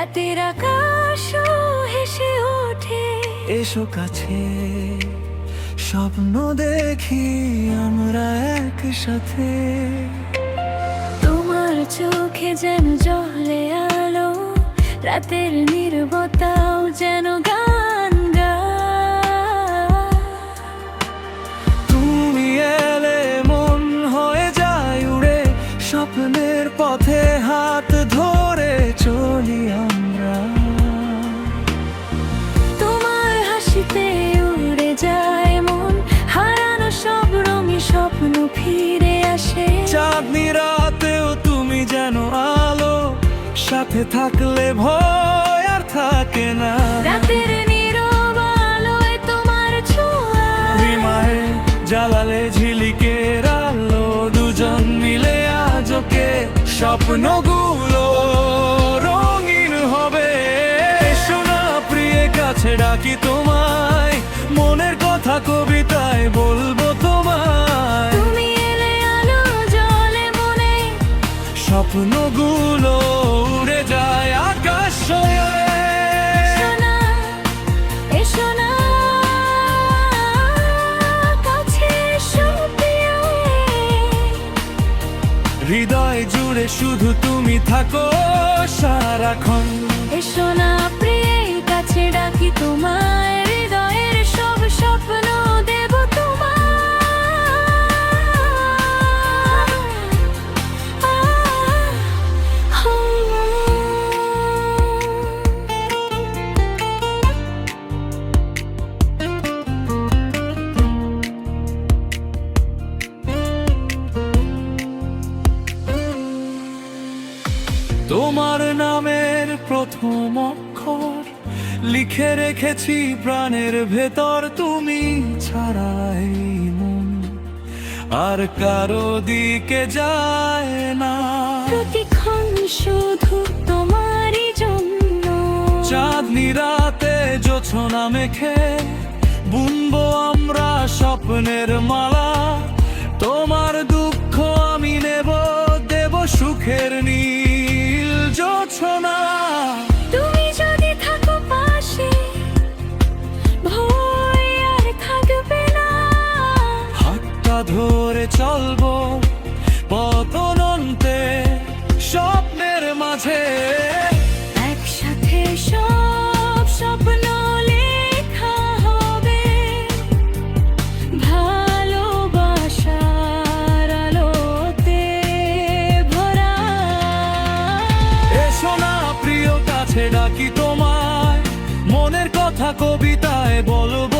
রাতের আকাশ হেসে ওঠে। এসো কাছে, স্বপ্ন দেখি আমরা একসাথে। তোমার চোখে যেন জ্বলে আলো, রাতের নীরবতাও যেন গান গায়। তুমি এলে মন হয়ে যায় উড়ে, স্বপ্নের পথে হাত ধরে চলি আমরা। তোমার হাসিতে উড়ে যায় মন, হারানো সব রঙে স্বপ্ন ফিরে আসে। চাঁদনি রাতেও তুমি যেন আলো, সাথে থাকলে ভয় আর থাকে না। রাতের নীরব আলোয় তোমার ছোঁয়া, বিমায় জ্বালালে ঝিলিকের আলো, দুজন মিলে আজকে স্বপ্নগুলো রঙিন হবে। এসো না প্রিয়ে, কাছে ডাকি তোমায়, মনের কথা কবিতায় বলবো তোমায়। তুমি এলে আলো জ্বলে মনে, স্বপ্নগুলো উড়ে যায় আকাশ হয়ে। এসো না, এসো না, কাছে এসো প্রিয়। হৃদয় জুড়ে শুধু তুমি থাকো সারাক্ষণ। এসো না প্রিয়ে, কাছে ডাকি তোমায়, হৃদয়ের সব স্বপ্ন দেব তোমার নামের প্রথম অক্ষর লিখে রেখেছি প্রাণের ভেতর, তুমি ছাড়াই মন আর কারো দিকে যায় না। প্রতিক্ষণ শুধু তোমারই জন্য। চাঁদনি রাতে জোছনা মেখে বুনবো আমরা স্বপ্নের মালা। তোমার দুঃখ আমি নেব, দেব সুখের নীল জোছনা। তুমি যদি থাকো পাশে, ভয় আর থাকবে না। হাতটা ধরে চলবো পথ অনন্তে, স্বপ্নের মাঝে একসাথে সব স্বপ্ন লেখা হবে, ভালোবাসার আলোতে ভরা। এসো না প্রিয়, কাছে ডাকি তোমায়, মনের কথা কবিতায় বলবো